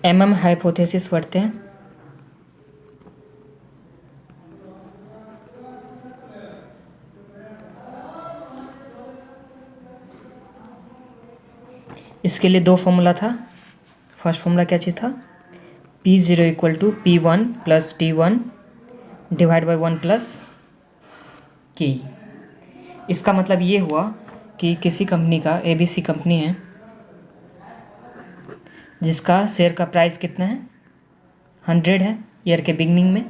MM hypothesis पढ़ते हैं। इसके लिए दो फॉर्मूला था। फर्स्ट फॉर्मूला क्या चीज़ था, P0 equal to P1 plus T1 divide by 1 plus K। इसका मतलब ये हुआ कि किसी कंपनी का, ABC कंपनी है, जिसका शेयर का प्राइस कितना है 100 है ईयर के बिगनिंग में।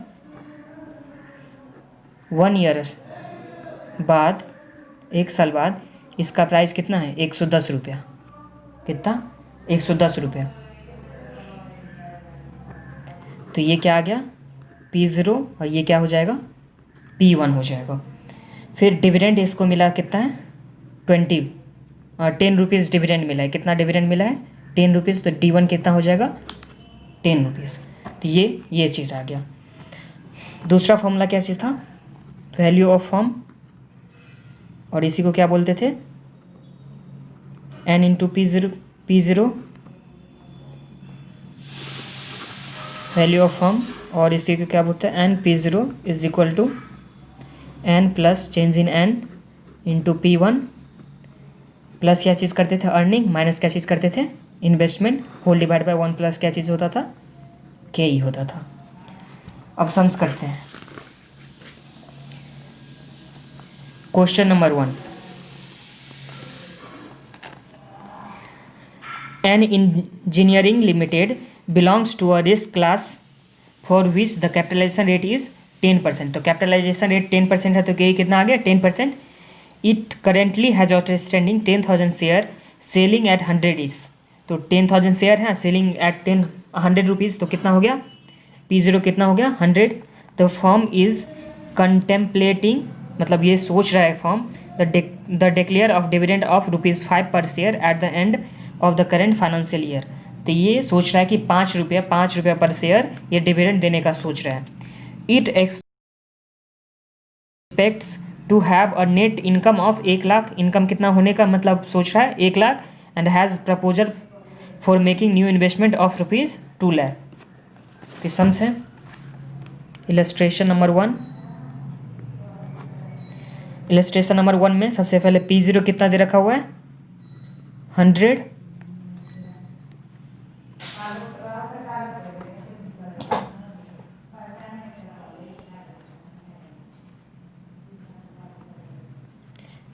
1 ईयर बाद, 1 साल बाद इसका प्राइस कितना है 110 रुपया। कितना, 110 रुपया। तो ये क्या आ गया P0 और ये क्या हो जाएगा P1 हो जाएगा। फिर डिविडेंड इसको मिला कितना है 10 रुपीज़ डिविडेंड मिला है। कितना डिविडेंड मिला है 10 रुपीज़। तो D1 कितना हो जाएगा 10 रुपीज़। तो ये चीज़ आ गया। दूसरा फॉर्मूला क्या चीज़ था, वैल्यू ऑफ फर्म, और इसी को क्या बोलते थे N into P0 value of firm, और इसी को क्या बोलते हैं N P0 is equal to N plus change in N into P1 plus क्या चीज़ करते थे अर्निंग, माइनस क्या चीज़ करते थे investment, whole divide by 1 plus क्या चीज़ होता था K ही होता था। अब सम्स करते हैं। Question number 1, an engineering limited belongs to a risk class for which the capitalization rate is 10%। तो कैपिटलाइजेशन रेट 10% है, तो K कितना आ गया 10%। It currently has outstanding 10,000 share selling at 100 is. तो 10,000 शेयर है सेलिंग एट 100 रुपीज़, तो कितना हो गया P0 कितना हो गया 100। द फर्म इज कंटेम्पलेटिंग, मतलब ये सोच रहा है firm, the declare of dividend of ₹5 पर share at the end of the current financial year. तो ये सोच रहा है कि 5 रुपया पर शेयर ये डिविडेंड देने का सोच रहा है। It expects to have a net income of 1 lakh. Income कितना होने का मतलब सोच रहा है 1 lakh, and has proposal for making new investment of ₹2 lakh. तो सम्स है इलस्ट्रेशन नंबर 1। इलस्ट्रेशन नंबर 1 में सबसे पहले P0 कितना दे रखा हुआ है 100,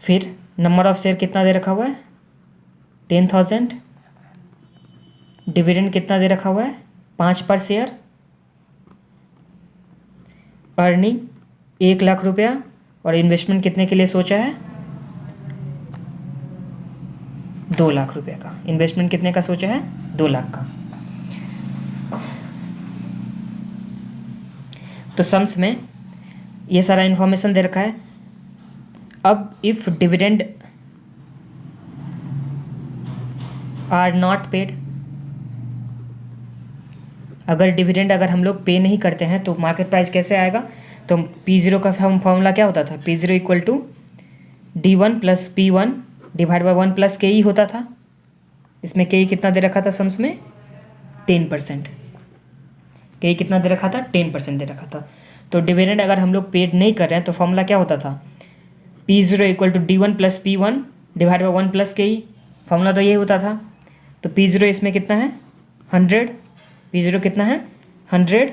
फिर नंबर ऑफ शेयर कितना दे रखा हुआ है 10,000, डिविडेंड कितना दे रखा हुआ है 5 पर शेयर, अर्निंग 1 लाख रुपया, और इन्वेस्टमेंट कितने के लिए सोचा है 2 लाख रुपये का। इन्वेस्टमेंट कितने का सोचा है 2 लाख का। तो सम्स में ये सारा इन्फॉर्मेशन दे रखा है। अब if dividend are not paid, अगर हम लोग पे नहीं करते हैं तो मार्केट प्राइस कैसे आएगा। तो P0 का फॉर्मूला क्या होता था, P0 equal to D1 plus P1 divide by 1 plus K ही होता था। इसमें K कितना दे रखा था सम्स में 10%। K कितना दे रखा था 10% दे रखा था। तो डिविडेंड अगर हम लोग पेड नहीं कर रहे हैं तो फॉर्मूला क्या होता था P0 equal to D1 plus P1 divide by 1 plus K। Formula तो यही होता था। तो P0 इसमें कितना है 100, P0 कितना है 100,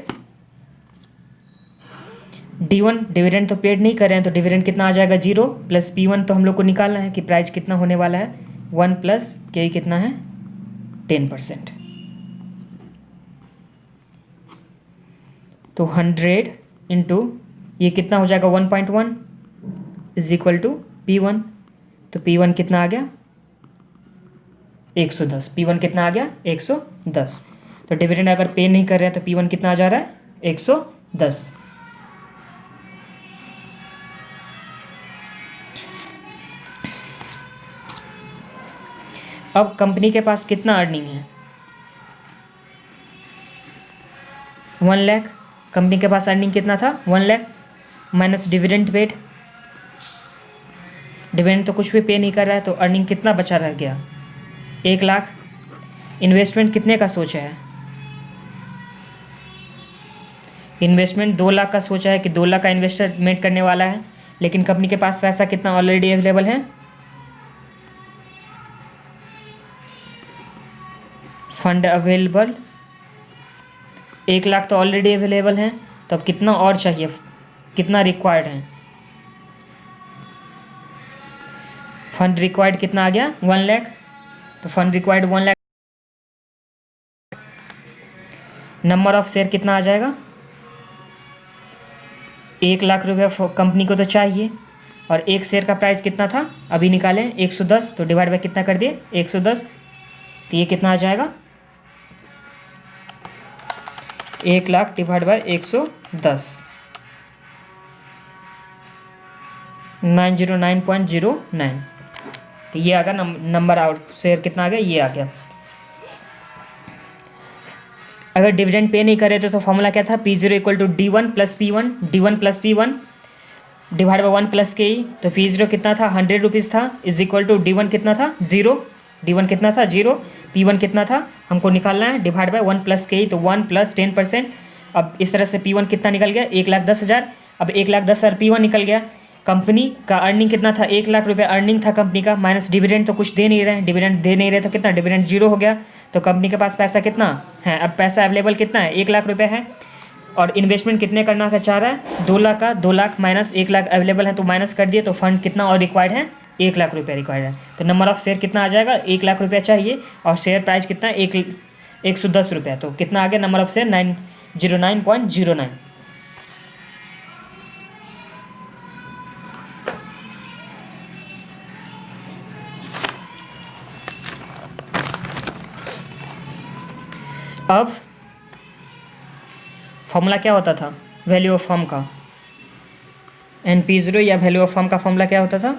D1 डिविडेंड तो पेड नहीं कर रहे हैं तो डिविडेंड कितना आ जाएगा 0, प्लस P1 तो हम लोग को निकालना है कि प्राइस कितना होने वाला है 1 प्लस K कितना है 10%। तो 100 इंटू ये कितना हो जाएगा 1.1 इज इक्वल टू P1। तो P1 कितना आ गया 110। P1 कितना आ गया 110। तो डिविडेंड अगर पे नहीं कर रहे हैं तो P1 कितना आ जा रहा है 110। अब कंपनी के पास कितना अर्निंग है 1 लाख। कंपनी के पास अर्निंग कितना था 1 lakh minus dividend paid. Dividend तो कुछ भी पे नहीं कर रहा है तो अर्निंग कितना बचा रह गया 1 लाख। इन्वेस्टमेंट कितने का सोचा है इन्वेस्टमेंट 2 लाख का सोचा है कि 2 लाख का इन्वेस्टमेंट करने वाला है, लेकिन कंपनी के पास पैसा कितना ऑलरेडी अवेलेबल है, फंड अवेलेबल 1 लाख तो ऑलरेडी अवेलेबल है, तो अब कितना और चाहिए, कितना रिक्वायर्ड है, फंड रिक्वायर्ड कितना आ गया 1 लाख, तो fund required 1 lakh. Number of share कितना आ जाएगा, 1 लाख रुपये कंपनी को तो चाहिए, और एक शेयर का प्राइस कितना था अभी निकालें 110, तो डिवाइड बाय कितना कर दिए 110, तो ये कितना आ जाएगा 1 लाख डिवाइड बाय 110, 909.09, तो ये आ गया नंबर आउट शेयर कितना आ गया, ये आ गया। अगर डिविडेंड पे नहीं करे तो फॉर्मूला क्या था, P0 equal to D1 plus P1, D1 plus P1 divide by 1 plus KE, तो P0 कितना था 100 रुपीज़ था, इज इक्वल टू D1 कितना था 0, D1 कितना था 0, P1 कितना था हमको निकालना है, डिवाइड बाई 1 प्लस KE, तो 1 प्लस 10%। अब इस तरह से P1 कितना निकल गया 1,10,000, अब 1,10,000 P1 निकल गया। कंपनी का अर्निंग कितना था 1 लाख रुपये अर्निंग था कंपनी का, माइनस डिविडेंड तो कुछ दे नहीं रहे, डिविडेंड दे नहीं रहे तो कितना डिविडेंड 0 हो गया, तो कंपनी के पास पैसा कितना है, अब पैसा अवेलेबल कितना है 1 लाख रुपये है, और इन्वेस्टमेंट कितने करना का चाह रहा है 2 लाख का, 2 लाख माइनस 1 लाख अवेलेबल है तो माइनस कर दिए, तो फंड कितना और रिक्वायर्ड है 1 लाख रुपये रिक्वायर्ड है, तो नंबर ऑफ शेयर कितना आ जाएगा 1 लाख रुपया चाहिए, और शेयर प्राइस कितना 110 रुपये, तो कितना आ गया नंबर ऑफ शेयर 909.09। अब फॉर्मूला क्या होता था वैल्यू ऑफ फर्म का, NP0 या वैल्यू ऑफ फर्म का फॉर्मूला क्या होता था,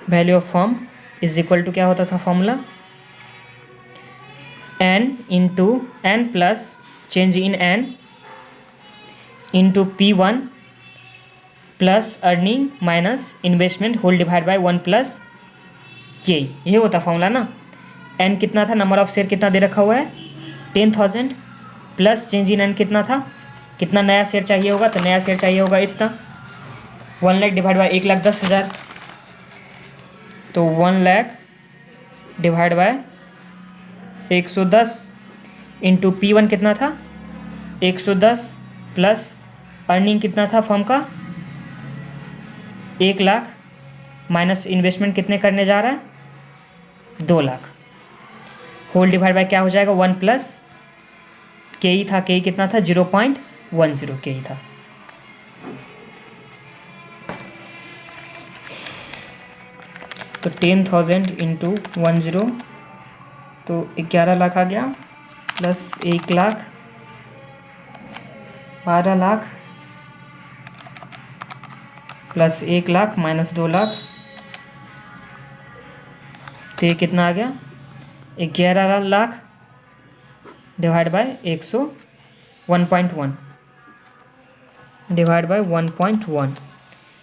value of firm is equal to क्या होता था formula, N into N plus change in N into P1 plus earning minus investment whole divide by 1 plus K, ये होता फॉर्मूला ना। N कितना था, नंबर ऑफ शेयर कितना दे रखा हुआ है 10,000 प्लस चेंज इन N कितना था, कितना नया शेयर चाहिए होगा, तो नया शेयर चाहिए होगा इतना 1 लाख डिवाइड बाई 1,10,000, तो 1 lakh divide by 110 into P1 कितना था 110 प्लस अर्निंग कितना था फर्म का 1 लाख माइनस इन्वेस्टमेंट कितने करने जा रहा है 2 लाख, होल डिवाइड बाय क्या हो जाएगा 1 प्लस KE था, KE कितना था 0.10 KE था। तो 10,000 इंटू 10 तो 11 लाख आ गया, plus 1 lakh 12 lakh plus 1 lakh minus 2 lakh, तो ये कितना आ गया 11 lakh divide by 101.1 divide by 1.1,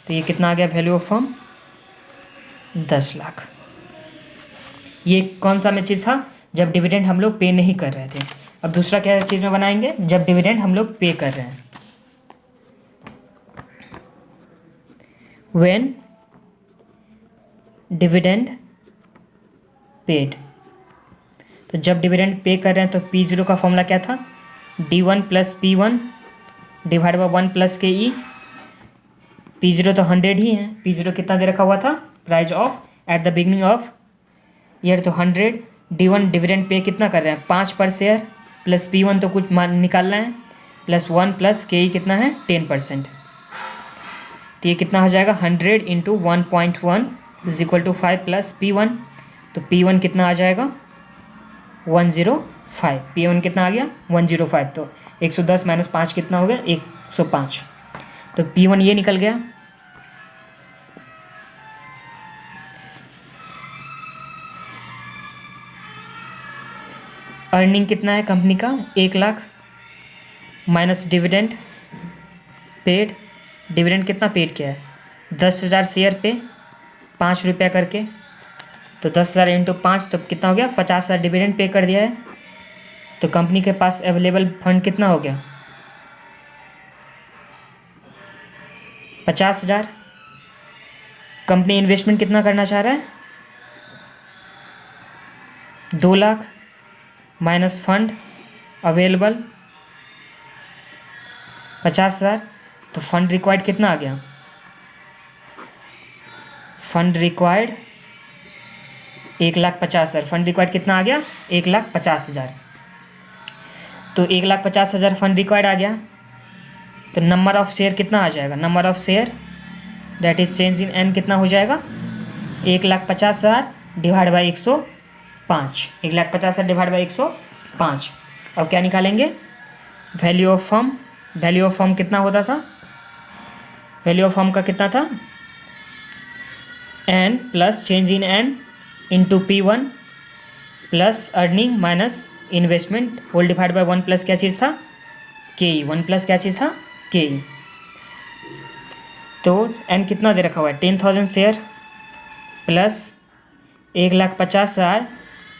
तो ये कितना आ गया वैल्यू ऑफ फर्म 10 लाख। ये कौन सा में चीज़ था जब डिविडेंड हम लोग पे नहीं कर रहे थे। अब दूसरा क्या चीज़ में बनाएंगे जब डिविडेंड हम लोग पे कर रहे हैं, when डिविडेंड पेड, तो जब डिविडेंड पे कर रहे हैं तो P0 का फॉर्मूला क्या था D1 plus P1 divide by 1 plus KE, P0 तो 100 ही है, P0 कितना दे रखा हुआ था price of at the beginning of year, तो 100, D1 डिविडेंड पे कितना कर रहे हैं 5 पर शेयर, प्लस P1 तो कुछ निकालना है, प्लस 1 प्लस KE कितना है 10%, तो ये कितना हो जाएगा 100 into 1.1 is equal to 5 plus P1, तो P1 कितना आ जाएगा 105, P1 कितना आ गया 105, तो 110 माइनस 5 कितना हो गया 105, तो P1 ये निकल गया। अर्निंग कितना है कंपनी का 1 lakh minus dividend paid, dividend कितना पेड किया है 10,000 शेयर पे 5 रुपया करके, तो 10,000 इंटू 5 तो कितना हो गया, 50,000 डिविडेंड पे कर दिया है। तो कंपनी के पास अवेलेबल फंड कितना हो गया, 50,000। कंपनी इन्वेस्टमेंट कितना करना चाह रहा है, 2 लाख माइनस फंड अवेलेबल 50,000। तो फंड रिक्वायर्ड कितना आ गया, फंड रिक्वायर्ड 1,50,000। फंड रिक्वायर्ड कितना आ गया, 1,50,000। तो 1,50,000 फंड रिक्वायर्ड आ गया। तो नंबर ऑफ शेयर कितना आ जाएगा, number of share that is change in N कितना हो जाएगा, 1,50,000 डिवाइड बाई 105। 1,50,000 divide by 105। अब क्या निकालेंगे, value of firm. Value of firm कितना होता था, वैल्यू ऑफ फर्म का कितना था, N plus change in N into P1 plus earning minus investment whole divide by 1 plus क्या चीज़ था, KE। 1 प्लस क्या चीज़ था, KE। तो एन कितना दे रखा हुआ है, 10,000 share plus 1,50,000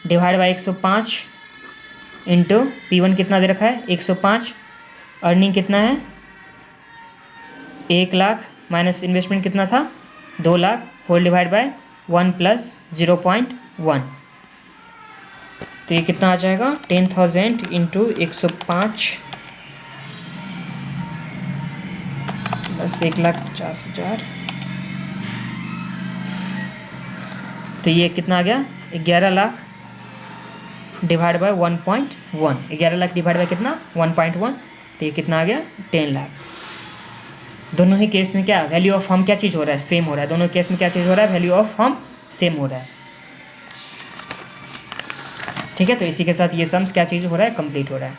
divide by 105 into P1 कितना दे रखा है, 105। अर्निंग कितना है, 1 लाख माइनस इन्वेस्टमेंट कितना था, 2 lakh whole divide by 1 plus 0.1। तो ये कितना आ जाएगा, 10,000 इंटू 105 प्लस 1,50,000। तो ये कितना आ गया, 11 lakh divide by 1.1। 11 lakh divide by कितना, 1.1। तो ये कितना आ गया, 10 लाख। दोनों ही केस में क्या वैल्यू ऑफ फर्म क्या चीज़ हो रहा है, सेम हो रहा है। दोनों केस में क्या चीज़ हो रहा है, वैल्यू ऑफ फर्म सेम हो रहा है। ठीक है, तो इसी के साथ ये सम्स क्या चीज़ हो रहा है, कंप्लीट हो रहा है।